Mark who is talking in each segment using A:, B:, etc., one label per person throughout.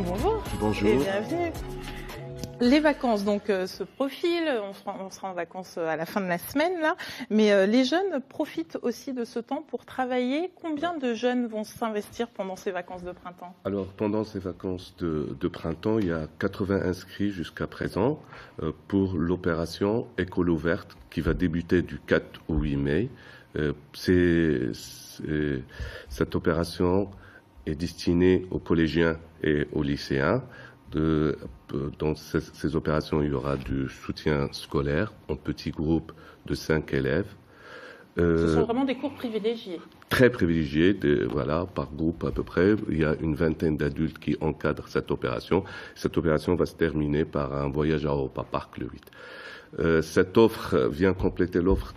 A: Bonjour.
B: Bonjour.
A: Et bienvenue. Les vacances donc se profilent, on sera en vacances à la fin de la semaine là, mais les jeunes profitent aussi de ce temps pour travailler. Combien de jeunes vont s'investir pendant ces vacances de printemps?
B: Alors pendant ces vacances de printemps, il y a 80 inscrits jusqu'à présent pour l'opération École ouverte qui va débuter du 4 au 8 mai. Cette opération est destinée aux collégiens et aux lycéens. Dans ces opérations, il y aura du soutien scolaire en petits groupes de 5 élèves.
A: Ce sont vraiment des cours privilégiés.
B: Très privilégiés, voilà, par groupe à peu près. Il y a une vingtaine d'adultes qui encadrent cette opération. Cette opération va se terminer par un voyage à Europa Park le 8. Cette offre vient compléter l'offre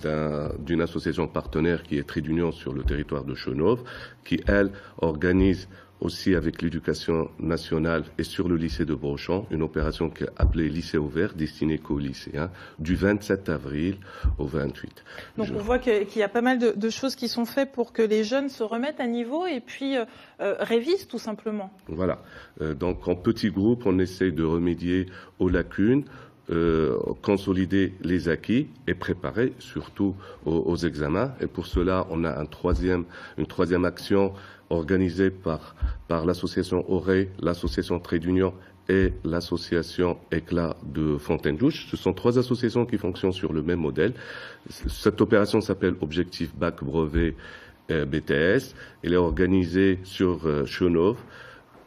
B: d'une association partenaire qui est Trait d'Union sur le territoire de Chenôve, qui, elle, organise aussi avec l'éducation nationale et sur le lycée de Brochamp, une opération qui est appelée Lycée ouvert, destinée qu'aux lycéens, du 27 avril au 28.
A: Donc on voit qu'il y a pas mal de choses qui sont faites pour que les jeunes se remettent à niveau et puis révisent tout simplement.
B: Voilà. Donc en petits groupes, on essaye de remédier aux lacunes, consolider les acquis et préparer surtout aux examens. Et pour cela, on a une troisième action organisée par l'association Auré, l'association Trait d'Union et l'association Éclat de Fontaine-Douche. Ce sont trois associations qui fonctionnent sur le même modèle. Cette opération s'appelle Objectif Bac Brevet BTS. Elle est organisée sur Chenôve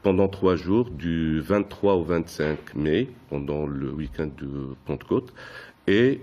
B: pendant 3 jours, du 23 au 25 mai, pendant le week-end de Pentecôte. Et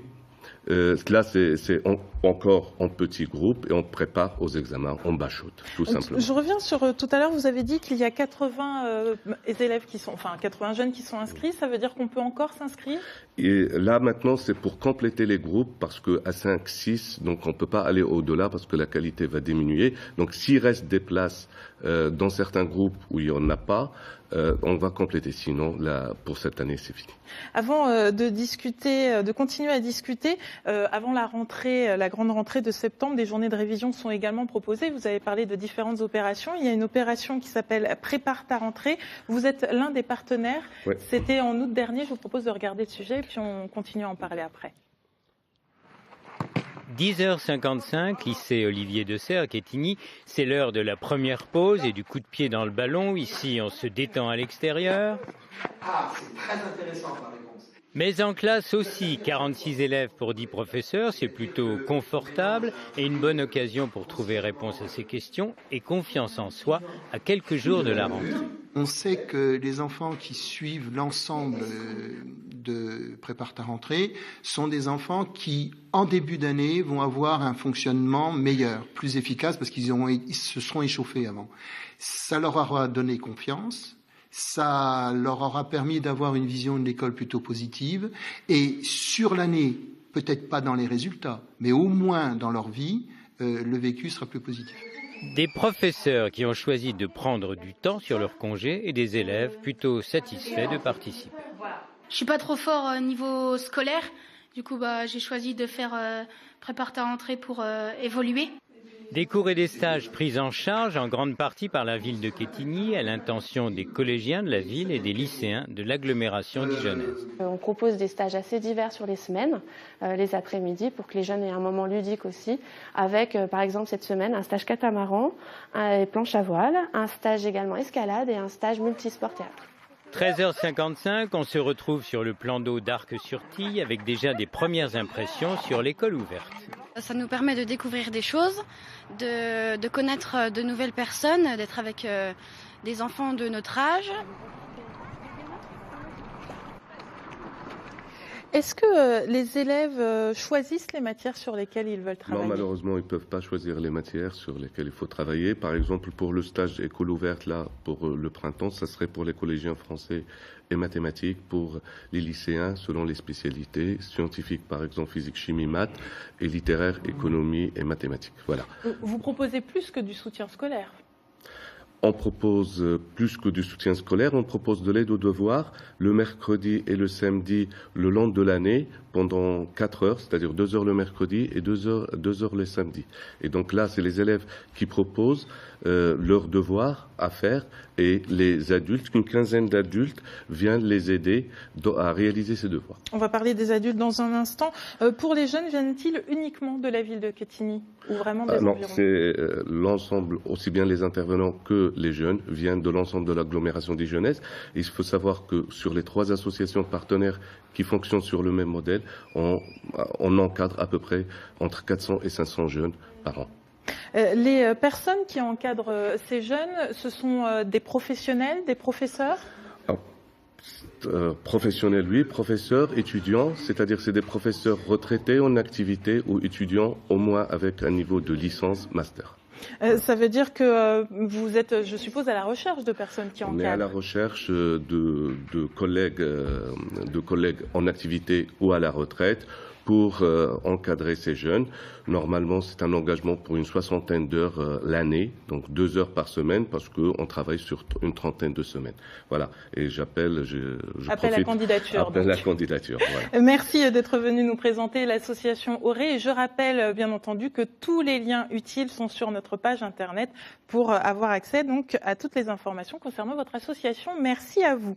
B: là, c'est encore en petits groupes et on prépare aux examens, on bachote, tout simplement.
A: Je reviens sur tout à l'heure, vous avez dit qu'il y a 80 élèves qui sont, enfin 80 jeunes qui sont inscrits. Ça veut dire qu'on peut encore s'inscrire?
B: Et là, maintenant, c'est pour compléter les groupes parce qu'à 5, 6, donc on ne peut pas aller au-delà parce que la qualité va diminuer. Donc, s'il reste des places dans certains groupes où il n'y en a pas, on va compléter. Sinon, là, pour cette année, c'est fini.
A: Avant de continuer à discuter, avant la rentrée, la grande rentrée de septembre, des journées de révision sont également proposées. Vous avez parlé de différentes opérations. Il y a une opération qui s'appelle Prépare ta rentrée. Vous êtes l'un des partenaires. Ouais. C'était en août dernier. Je vous propose de regarder le sujet et puis on continue à en parler après.
C: 10h55, lycée Olivier de Serres, Quetigny, c'est l'heure de la première pause et du coup de pied dans le ballon. Ici, on se détend à l'extérieur.
D: Ah, c'est très intéressant la réponse.
C: Mais en classe aussi, 46 élèves pour 10 professeurs, c'est plutôt confortable et une bonne occasion pour trouver réponse à ces questions et confiance en soi à quelques jours de la rentrée.
D: On sait que les enfants qui suivent l'ensemble de Prépare ta rentrée sont des enfants qui, en début d'année, vont avoir un fonctionnement meilleur, plus efficace, parce qu'ils se seront échauffés avant. Ça leur aura donné confiance, ça leur aura permis d'avoir une vision de l'école plutôt positive, et sur l'année, peut-être pas dans les résultats, mais au moins dans leur vie, le vécu sera plus positif.
C: Des professeurs qui ont choisi de prendre du temps sur leur congé et des élèves plutôt satisfaits de participer.
E: Je suis pas trop fort niveau scolaire, du coup j'ai choisi de faire Prépare ta rentrée pour évoluer.
C: Des cours et des stages pris en charge en grande partie par la ville de Quetigny à l'intention des collégiens de la ville et des lycéens de l'agglomération dijonnaise.
F: On propose des stages assez divers sur les semaines, les après-midi, pour que les jeunes aient un moment ludique aussi, avec par exemple cette semaine un stage catamaran, planche à voile, un stage également escalade et un stage multisport théâtre.
C: 13h55, on se retrouve sur le plan d'eau d'Arc-sur-Tille avec déjà des premières impressions sur l'école ouverte.
E: Ça nous permet de découvrir des choses, de connaître de nouvelles personnes, d'être avec des enfants de notre âge.
A: Est-ce que les élèves choisissent les matières sur lesquelles ils veulent travailler?
B: Non, malheureusement, ils ne peuvent pas choisir les matières sur lesquelles il faut travailler. Par exemple, pour le stage école ouverte, là, pour le printemps, ça serait pour les collégiens français et mathématiques, pour les lycéens, selon les spécialités, scientifiques, par exemple, physique, chimie, maths, et littéraire, économie et mathématiques. Voilà.
A: Vous proposez plus que du soutien scolaire?
B: on propose plus que du soutien scolaire, on propose de l'aide aux devoirs le mercredi et le samedi le long de l'année pendant 4 heures, c'est-à-dire 2 heures le mercredi et 2 heures le samedi. Et donc là, c'est les élèves qui proposent leurs devoirs à faire et les adultes, une quinzaine d'adultes viennent les aider à réaliser ces devoirs.
A: On va parler des adultes dans un instant. Pour les jeunes, viennent-ils uniquement de la ville de Quetigny ou vraiment des
B: Non,
A: environs?
B: c'est l'ensemble, aussi bien les intervenants que les jeunes viennent de l'ensemble de l'agglomération dijonnaise. Il faut savoir que sur les 3 associations partenaires qui fonctionnent sur le même modèle, on encadre à peu près entre 400 et 500 jeunes par an.
A: Les personnes qui encadrent ces jeunes, ce sont des professionnels, des professeurs?
B: Professionnels, oui, professeurs, étudiants, c'est-à-dire c'est des professeurs retraités en activité ou étudiants au moins avec un niveau de licence master.
A: Ça veut dire que vous êtes, je suppose, à la recherche de personnes qui encadrent.
B: On est à la recherche de collègues en activité ou à la retraite pour encadrer ces jeunes. Normalement, c'est un engagement pour une 60aine d'heures l'année, donc 2 heures par semaine, parce qu'on travaille sur une 30aine de semaines. Voilà. Et j'appelle,
A: Appel à candidature.
B: Appel à candidature. Voilà.
A: Merci d'être venu nous présenter l'association Auré. Et je rappelle, bien entendu, que tous les liens utiles sont sur notre page internet pour avoir accès donc à toutes les informations concernant votre association. Merci à vous.